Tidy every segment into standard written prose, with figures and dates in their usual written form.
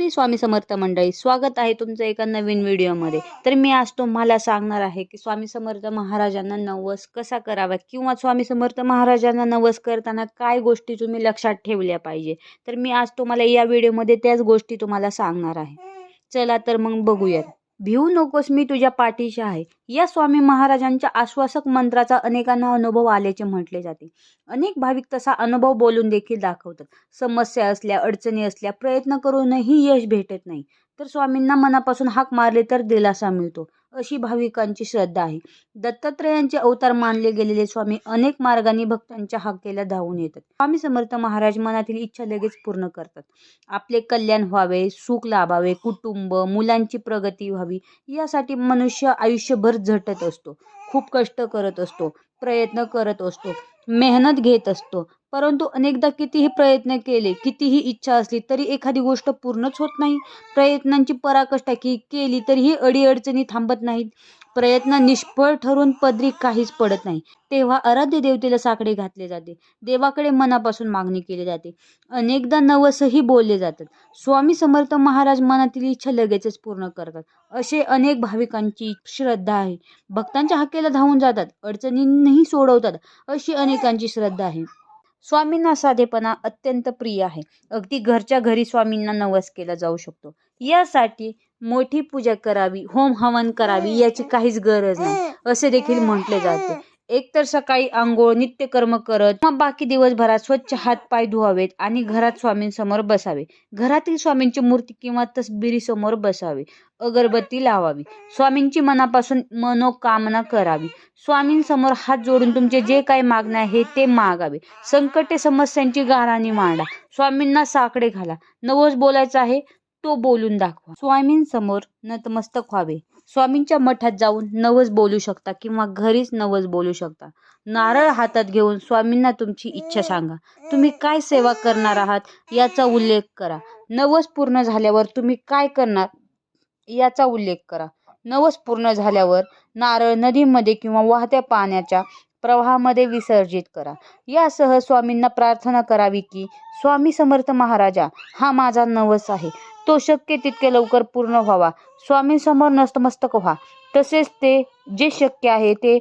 श्री स्वामी समर्थ मंडळी, स्वागत आहे तुमचं एका नवीन व्हिडिओमध्ये। तर मी आज तुम्हाला सांगणार आहे की स्वामी समर्थ महाराजांना नवस कसा करावा किंवा स्वामी समर्थ महाराजांना नवस करताना काय गोष्टी तुम्ही लक्षात ठेवल्या पाहिजे। तर मी आज तुम्हाला या व्हिडिओमध्ये त्याच गोष्टी तुम्हाला सांगणार आहे। चला तर मग बघूयात। भिवू नकोस, मी तुझ्या पाठीशी आहे, या स्वामी महाराजांच्या आश्वासक मंत्राचा अनेकांना अनुभव आल्याचे म्हटले जाते। अनेक भाविक तसा अनुभव बोलून देखील दाखवतात। समस्या असल्या, अडचणी असल्या, प्रयत्न करूनही यश भेटत नाही, तर स्वामींना मनापासून हाक मारले तर दिलासा मिळतो, अशी भाविकांची श्रद्धा आहे। दत्तात्रेयांचे अवतार मानले गेलेले स्वामी अनेक मार्गांनी भक्तांच्या हाकेला धावून येतात। स्वामी समर्थ महाराज मनातील इच्छा लगेच पूर्ण करतात। आपले कल्याण व्हावे, सुख लाभावे, कुटुंब, मुलांची प्रगती व्हावी, यासाठी मनुष्य आयुष्यभर झटत असतो, खूप कष्ट करत असतो, प्रयत्न करत असतो, मेहनत घेत असतो। परंतु अनेकदा कितीही प्रयत्न केले, कितीही इच्छा असली तरी एखादी गोष्ट पूर्णच होत नाही। प्रयत्नांची पराकाष्ठा केली तरीही अडीअडचणी थांबत नाहीत। प्रयत्न निष्फळ ठरून पदरी काहीच पडत नाही। तेव्हा आराध्य देवतेला साकडे घातले जाते, देवाकडे मनापासून मागणी केली जाते, अनेकदा नवसही बोलले जातात। स्वामी समर्थ महाराज मनातील इच्छा लगेचच पूर्ण करतात, असे अनेक भाविकांची श्रद्धा आहे। भक्तांच्या हाकेला धावून जातात, अडचणींनाही सोडवतात, अशी अनेकांची श्रद्धा आहे। स्वामींना साधेपणा अत्यंत प्रिय आहे। अगदी घरच्या घरी स्वामींना नवस केला जाऊ शकतो। यासाठी मोठी पूजा करावी, होम हवन करावी याची काहीच गरज नाही, असे देखील म्हटले जाते। एकतर सकाळी आंघोळ नित्यकर्म करत मग बाकी दिवसभरात स्वच्छ हात पाय धुवावेत आणि घरात स्वामींसमोर बसावे। घरातील स्वामींची मूर्ती किंवा तसबिरी समोर बसावे, अगरबत्ती लावावी, स्वामींची मनापासून मनोकामना करावी। स्वामींसमोर हात जोडून तुमचे जे काही मागणे आहे ते मागावे। संकटे समस्यांची गाऱ्हाणी मांडा, स्वामींना साकडे घाला, नवस बोलायचा आहे तो बोलून दाखवा। स्वामींसमोर नतमस्तक व्हावे। स्वामींच्या मठात जाऊन नवस बोलू शकता किंवा घरीच नवस बोलू शकता। नारळ हातात घेऊन स्वामींना तुमची इच्छा सांगा, तुम्ही काय सेवा करणार आहात याचा उल्लेख करा। नवस पूर्ण झाल्यावर तुम्ही काय करणार याचा उल्लेख करा। नवस पूर्ण झाल्यावर नारळ नदीमध्ये किंवा वाहत्या पाण्याच्या प्रवाहामध्ये विसर्जित करा। यासह स्वामींना प्रार्थना करावी की स्वामी समर्थ महाराजा, हा माझा नवस आहे, तो शक्य तितके लवकर पूर्ण व्हावा। स्वामींसमोर नतमस्तक व्हा, तसेच ते जे शक्य आहे ते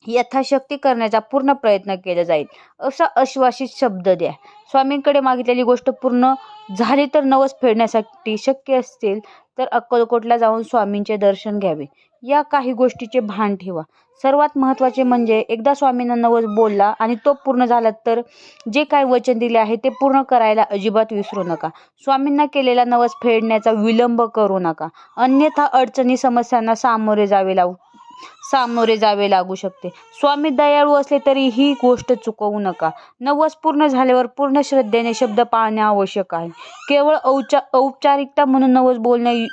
यथाशक्ती करण्याचा पूर्ण प्रयत्न केला जाईल, असा आश्वासित शब्द द्या। स्वामींकडे मागितलेली गोष्ट पूर्ण झाली तर नवस फेडण्यासाठी शक्य असेल तर अक्कलकोटला जाऊन स्वामींचे दर्शन घ्यावे। या काही गोष्टीचे भान ठेवा। सर्वात महत्त्वाचे म्हणजे एकदा स्वामींना नवस बोलला आणि तो पूर्ण झाला तर जे काय वचन दिले आहे ते पूर्ण करायला अजिबात विसरू नका। स्वामींना केलेला नवस फेडण्याचा विलंब करू नका, अन्यथा अडचणी समस्यांना सामोरे जावे लागू शकते। स्वामी दयाळू असले तरी ही गोष्ट चुकवू नका। नवस पूर्ण झाल्यावर पूर्ण श्रद्धेने शब्द पाळणे आवश्यक आहे। केवळ औपचारिकता म्हणून नवस बोलणे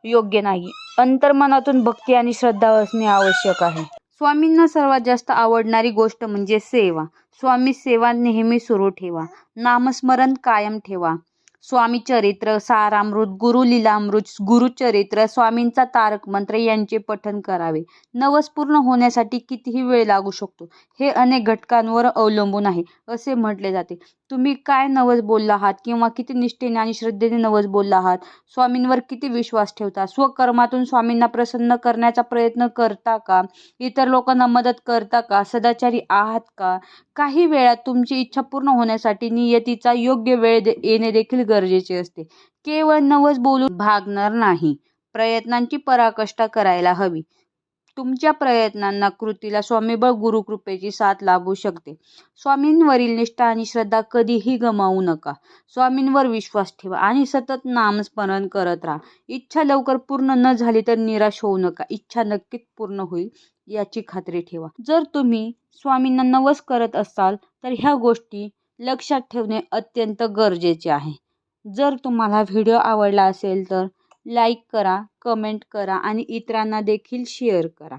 योग्य नाही, अंतर्मनातून भक्ती आणि श्रद्धा असणे आवश्यक आहे। स्वामींना सर्वात जास्त आवडणारी गोष्ट म्हणजे सेवा। स्वामी सेवा नेहमी सुरू ठेवा, नामस्मरण कायम ठेवा। स्वामी चरित्र, सारामृत, गुरुलीलामृत, गुरुचरित्र, स्वामींचा तारक मंत्र यांचे पठण करावे। नवस पूर्ण होण्यासाठी कितीही वेळ लागू शकतो, हे अनेक घटकांवर अवलंबून आहे, असे म्हटले जाते। तुम्ही काय नवस बोलला आहात किंवा किती निष्ठेने आणि श्रद्धेने नवस बोलला आहात, स्वामींवर किती विश्वास ठेवता, स्वकर्मातून स्वामींना प्रसन्न करण्याचा प्रयत्न करता का, इतर लोकांना मदत करता का, सदाचारी आहात का। काही वेळा तुमची इच्छा पूर्ण होण्यासाठी नियतीचा योग्य वेळ येणे देखील गरजेचे असते। केवळ नवस बोलून भागणार नाही, प्रयत्नांची पराकाष्ठा करायला हवी। तुमच्या प्रयत्नांना कृतीला स्वामीबळ गुरुकृपेची साथ लाभू शकते। स्वामींवरील निष्ठा आणि श्रद्धा कधीही गमावू नका। स्वामींवर विश्वास ठेवा आणि सतत नामस्मरण करत राहा। इच्छा लवकर पूर्ण न झाली तर निराश होऊ नका, इच्छा नक्कीच पूर्ण होईल याची खात्री ठेवा। जर तुम्ही स्वामींना नवस करत असाल तर ह्या गोष्टी लक्षात ठेवणे अत्यंत गरजेचे आहे। जर तुम्हाला व्हिडिओ आवडला असेल तर लाईक करा, कमेंट करा आणि इतरांना देखील शेअर करा।